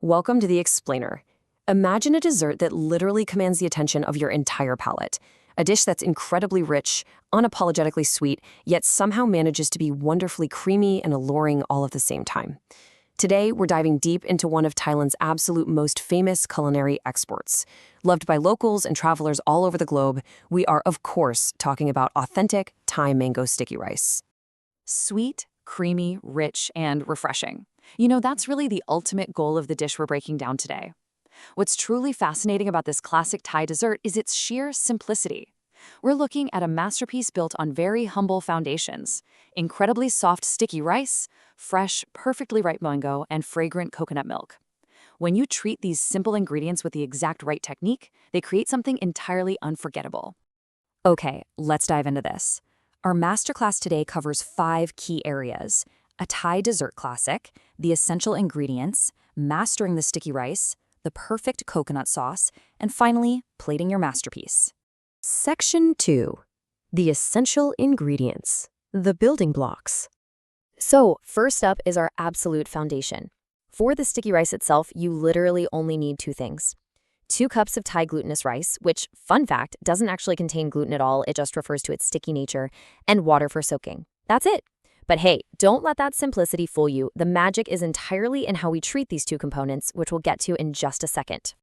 Welcome to the Explainer. Imagine a dessert that literally commands the attention of your entire palate. A dish that's incredibly rich, unapologetically sweet, yet somehow manages to be wonderfully creamy and alluring all at the same time. Today, we're diving deep into one of Thailand's absolute most famous culinary exports. Loved by locals and travelers all over the globe, we are, of course, talking about authentic Thai mango sticky rice. Sweet, creamy, rich, and refreshing. That's really the ultimate goal of the dish we're breaking down today. What's truly fascinating about this classic Thai dessert is its sheer simplicity. We're looking at a masterpiece built on very humble foundations: incredibly soft sticky rice, fresh, perfectly ripe mango, and fragrant coconut milk. When you treat these simple ingredients with the exact right technique, they create something entirely unforgettable. Okay, let's dive into this. Our masterclass today covers 5 key areas: a Thai dessert classic, the essential ingredients, mastering the sticky rice, the perfect coconut sauce, and finally, plating your masterpiece. Section 2. The essential ingredients. The building blocks. So, first up is our absolute foundation. For the sticky rice itself, you literally only need 2 things. 2 cups of Thai glutinous rice, which, fun fact, doesn't actually contain gluten at all, it just refers to its sticky nature, and water for soaking. That's it. But hey, don't let that simplicity fool you. The magic is entirely in how we treat these 2 components, which we'll get to in just a second.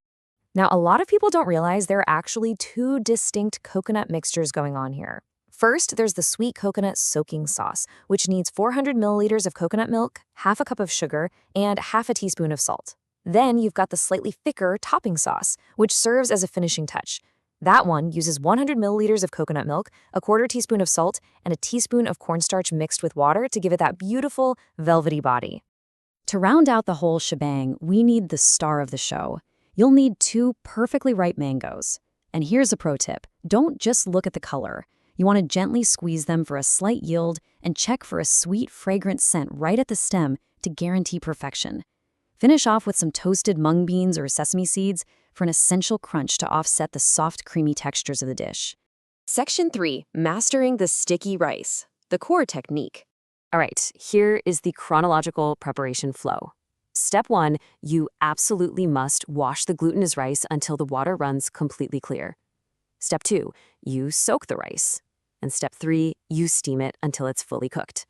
Now, a lot of people don't realize there are actually 2 distinct coconut mixtures going on here. First, there's the sweet coconut soaking sauce, which needs 400 milliliters of coconut milk, half a cup of sugar, and half a teaspoon of salt. Then you've got the slightly thicker topping sauce, which serves as a finishing touch. That one uses 100 milliliters of coconut milk, a quarter teaspoon of salt, and a teaspoon of cornstarch mixed with water to give it that beautiful, velvety body. To round out the whole shebang, we need the star of the show. You'll need 2 perfectly ripe mangoes. And here's a pro tip: don't just look at the color. You want to gently squeeze them for a slight yield and check for a sweet, fragrant scent right at the stem to guarantee perfection. Finish off with some toasted mung beans or sesame seeds for an essential crunch to offset the soft, creamy textures of the dish. Section 3. Mastering the sticky rice. The core technique. All right, here is the chronological preparation flow. Step 1, you absolutely must wash the glutinous rice until the water runs completely clear. Step 2, you soak the rice. And step 3, you steam it until it's fully cooked.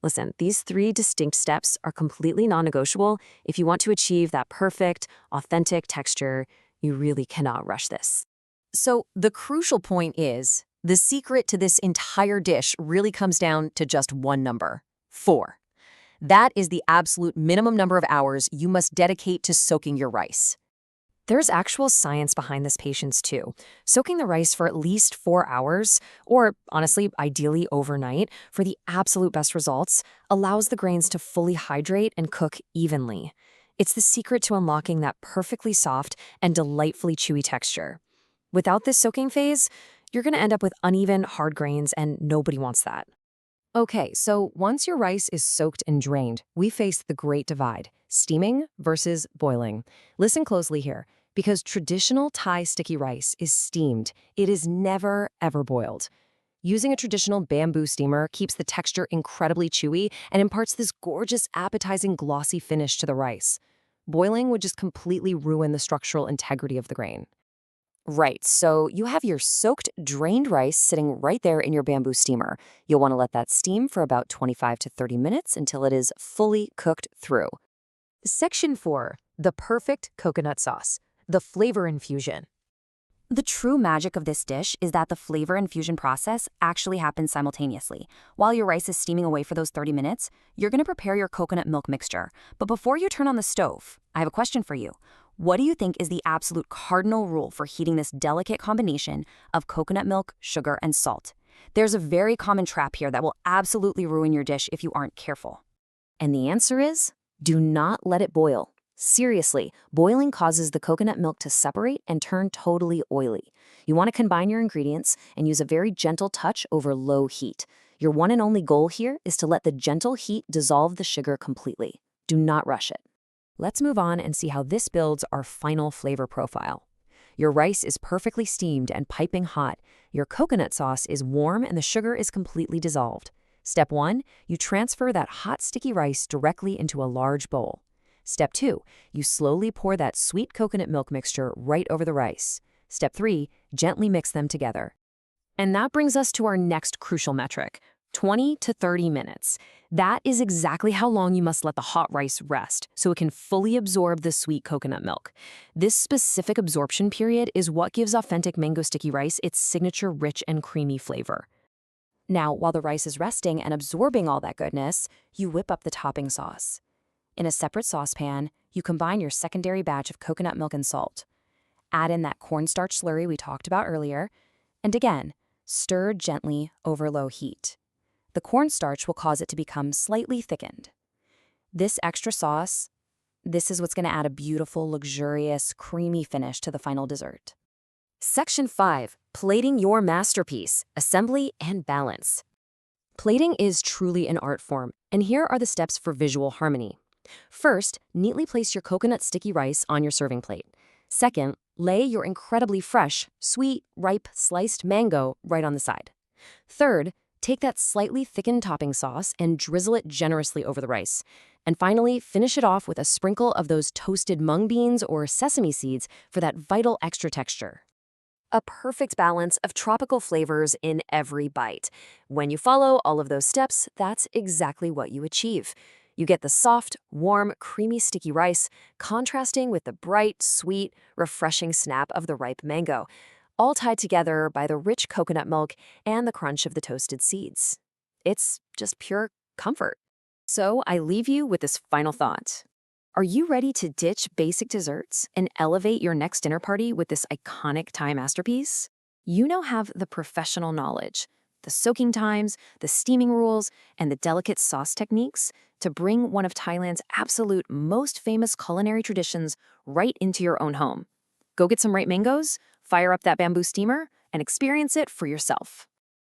Listen, these 3 distinct steps are completely non-negotiable. If you want to achieve that perfect, authentic texture, you really cannot rush this. So the crucial point is, the secret to this entire dish really comes down to just one number: 4. That is the absolute minimum number of hours you must dedicate to soaking your rice. There's actual science behind this patience too. Soaking the rice for at least 4 hours, or honestly, ideally overnight, for the absolute best results, allows the grains to fully hydrate and cook evenly. It's the secret to unlocking that perfectly soft and delightfully chewy texture. Without this soaking phase, you're going to end up with uneven, hard grains, and nobody wants that. Okay, so once your rice is soaked and drained, we face the great divide: steaming versus boiling. Listen closely here, because traditional Thai sticky rice is steamed. It is never, ever boiled. Using a traditional bamboo steamer keeps the texture incredibly chewy and imparts this gorgeous, appetizing, glossy finish to the rice. Boiling would just completely ruin the structural integrity of the grain. Right, so you have your soaked, drained rice sitting right there in your bamboo steamer. You'll want to let that steam for about 25 to 30 minutes until it is fully cooked through. Section 4. The perfect coconut sauce. The flavor infusion. The true magic of this dish is that the flavor infusion process actually happens simultaneously. While your rice is steaming away for those 30 minutes, you're going to prepare your coconut milk mixture. But before you turn on the stove, I have a question for you. What do you think is the absolute cardinal rule for heating this delicate combination of coconut milk, sugar, and salt? There's a very common trap here that will absolutely ruin your dish if you aren't careful. And the answer is, do not let it boil. Seriously, boiling causes the coconut milk to separate and turn totally oily. You want to combine your ingredients and use a very gentle touch over low heat. Your one and only goal here is to let the gentle heat dissolve the sugar completely. Do not rush it. Let's move on and see how this builds our final flavor profile. Your rice is perfectly steamed and piping hot. Your coconut sauce is warm and the sugar is completely dissolved. Step 1, you transfer that hot sticky rice directly into a large bowl. Step 2, you slowly pour that sweet coconut milk mixture right over the rice. Step 3, gently mix them together. And that brings us to our next crucial metric, 20 to 30 minutes. That is exactly how long you must let the hot rice rest so it can fully absorb the sweet coconut milk. This specific absorption period is what gives authentic mango sticky rice its signature rich and creamy flavor. Now, while the rice is resting and absorbing all that goodness, you whip up the topping sauce. In a separate saucepan, you combine your secondary batch of coconut milk and salt. Add in that cornstarch slurry we talked about earlier, and again, stir gently over low heat. The cornstarch will cause it to become slightly thickened. This extra sauce, this is what's going to add a beautiful, luxurious, creamy finish to the final dessert. Section 5. Plating your masterpiece, assembly and balance. Plating is truly an art form, and here are the steps for visual harmony. First, neatly place your coconut sticky rice on your serving plate. Second, lay your incredibly fresh, sweet, ripe, sliced mango right on the side. Third, take that slightly thickened topping sauce and drizzle it generously over the rice. And finally, finish it off with a sprinkle of those toasted mung beans or sesame seeds for that vital extra texture. A perfect balance of tropical flavors in every bite. When you follow all of those steps, that's exactly what you achieve. You get the soft, warm, creamy sticky rice, contrasting with the bright, sweet, refreshing snap of the ripe mango, all tied together by the rich coconut milk and the crunch of the toasted seeds. It's just pure comfort. So I leave you with this final thought. Are you ready to ditch basic desserts and elevate your next dinner party with this iconic Thai masterpiece? You now have the professional knowledge, the soaking times, the steaming rules, and the delicate sauce techniques to bring one of Thailand's absolute most famous culinary traditions right into your own home. Go get some ripe mangoes, fire up that bamboo steamer, and experience it for yourself.